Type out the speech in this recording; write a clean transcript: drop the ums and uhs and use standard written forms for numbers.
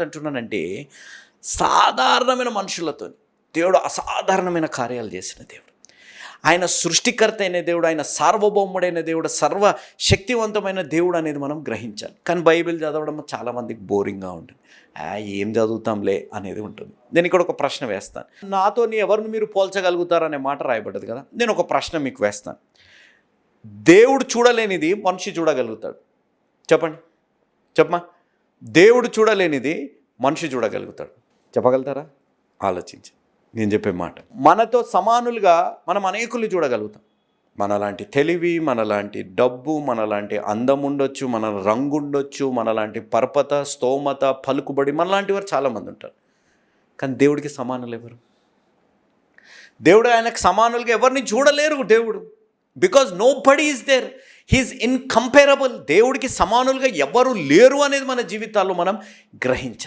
అంటున్నానంటే సాధారణమైన మనుషులతో దేవుడు అసాధారణమైన కార్యాలు చేసిన దేవుడు. ఆయన సృష్టికర్త అయిన దేవుడు, ఆయన సార్వభౌముడైన దేవుడు, సర్వశక్తివంతమైన దేవుడు అనేది మనం గ్రహించాలి. కానీ బైబిల్ చదవడం చాలామందికి బోరింగ్గా ఉంటుంది. ఏం చదువుతాంలే అనేది ఉంటుంది. నేను ఇక్కడ ఒక ప్రశ్న వేస్తాను. నాతో ఎవరిని మీరు పోల్చగలుగుతారనే మాట రాయబడ్డది కదా. నేను ఒక ప్రశ్న మీకు వేస్తాను. దేవుడు చూడలేనిది మనిషి చూడగలుగుతాడు. చెప్పమా. దేవుడు చూడలేనిది మనిషి చూడగలుగుతాడు. చెప్పగలుగుతారా? ఆలోచించి నేను చెప్పే మాట. మనతో సమానులుగా మనం అనేకులు చూడగలుగుతాం. మనలాంటి తెలివి, మనలాంటి డబ్బు, మనలాంటి అందం ఉండొచ్చు, మన రంగు ఉండొచ్చు, మనలాంటి పరపత, స్తోమత, పలుకుబడి, మనలాంటి వారు చాలామంది ఉంటారు. కానీ దేవుడికి సమానులు ఎవరు? దేవుడు ఆయనకు సమానులుగా ఎవరిని చూడలేరు దేవుడు. Because nobody is there, he's incomparable. దేవుడికి సమానులుగా ఎవరు లేరు అనేది మన జీవితాల్లో మనం గ్రహించాలి.